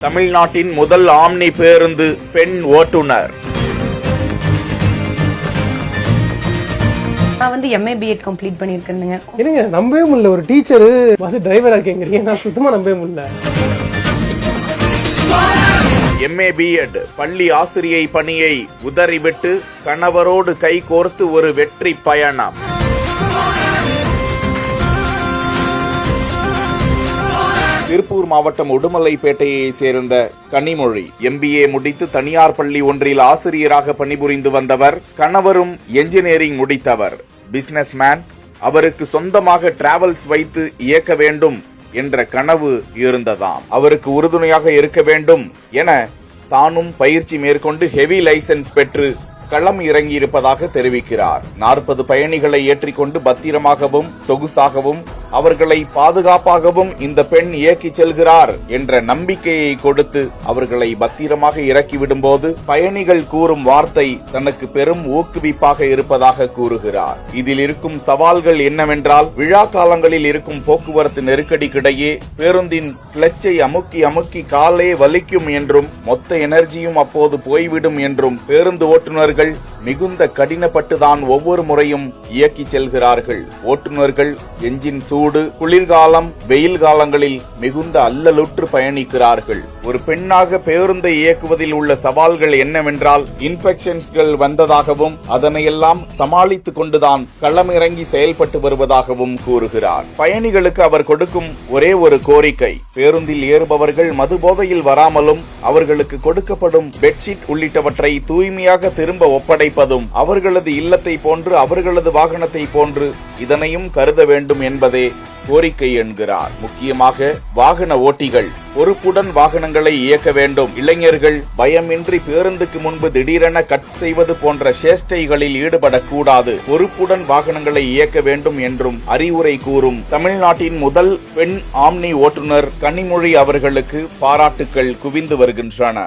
தமிழ்நாட்டின் முதல் ஆம்னி பேருந்து பெண் ஓட்டுநர். நான் வந்து MA B.Ed கம்ப்ளீட் பண்ணியிருக்கேனுங்க. என்னங்க நம்பவே முடியல, ஒரு டீச்சர் பஸ் டிரைவரா இருக்கீங்க, நான் சுத்தமா நம்பவே முடியல. MA B.Ed பள்ளி ஆசிரியை பணியை உதறிவிட்டு கணவரோடு கை கோர்த்து ஒரு வெற்றி பயணம். திருப்பூர் மாவட்டம் உடுமலைப்பேட்டையை சேர்ந்த கனிமொழி MBA முடித்து தனியார் பள்ளி ஒன்றில் ஆசிரியராக பணிபுரிந்து வந்தவர். கணவரும் என்ஜினியரிங் முடித்தவர், பிசினஸ்மேன். அவருக்கு சொந்தமாக டிராவல்ஸ் வைத்து இயக்க வேண்டும் என்ற கனவு இருந்ததாம். அவருக்கு உறுதுணையாக இருக்க வேண்டும் என தானும் பயிற்சி மேற்கொண்டு ஹெவி லைசென்ஸ் பெற்று களம் இறங்கி இருப்பதாக தெரிவிக்கிறார். 40 பயணிகளை ஏற்றிக்கொண்டு பத்திரமாகவும் சொகுசாகவும் அவர்களை பாதுகாப்பாகவும் இந்த பெண் இயக்கி செல்கிறார் என்ற நம்பிக்கையை கொடுத்து அவர்களை பத்திரமாக இறக்கிவிடும் போது பயணிகள் கூறும் வார்த்தை தனக்கு பெரும் ஊக்குவிப்பாக இருப்பதாக கூறுகிறார். இதில் இருக்கும் சவால்கள் என்னவென்றால், விழா காலங்களில் இருக்கும் போக்குவரத்து நெருக்கடிக்கிடையே பேருந்தின் கிளச்சை அமுக்கி அமுக்கி காலே வலிக்கும் என்றும் மொத்த எனர்ஜியும் அப்போது போய்விடும் என்றும் பேருந்து ஓட்டுநர்கள் மிகுந்த கடினப்பட்டுதான் ஒவ்வொரு முறையும் இயக்கி செல்கிறார்கள். ஓட்டுநர்கள் என்ஜின் சூடு, குளிர்காலம், வெயில் காலங்களில் மிகுந்த அல்லலுற்று பயணிக்கிறார்கள். ஒரு பெண்ணாக பேருந்தை இயக்குவதில் உள்ள சவால்கள் என்னவென்றால், இன்ஃபெக்ஷன்ஸ்கள் வந்ததாகவும் அதனையெல்லாம் சமாளித்துக் கொண்டுதான் களமிறங்கி செயல்பட்டு வருவதாகவும் கூறுகிறார். பயணிகளுக்கு அவர் கொடுக்கும் ஒரே ஒரு கோரிக்கை, பேருந்தில் ஏறுபவர்கள் மது போதையில் வராமலும் அவர்களுக்கு கொடுக்கப்படும் பெட்ஷீட் உள்ளிட்டவற்றை தூய்மையாக திரும்ப ஒப்படைப்பதும் அவர்களது இல்லத்தை போன்று அவர்களது வாகனத்தை போன்று இதனையும் கருத வேண்டும் என்பதே கோரிக்கை என்கிறார். முக்கியமாக வாகன ஓட்டிகள் பொறுப்புடன் வாகனங்களை இயக்க வேண்டும். இளைஞர்கள் பயமின்றி பேருந்துக்கு முன்பு திடீரென கட் செய்வது போன்ற சேஷ்டைகளில் ஈடுபடக்கூடாது. பொறுப்புடன் வாகனங்களை இயக்க வேண்டும் என்றும் அறிவுரை கூறும் தமிழ்நாட்டின் முதல் பெண் ஆம்னி ஓட்டுநர் கனிமொழி அவர்களுக்கு பாராட்டுக்கள் குவிந்து வருகின்றன.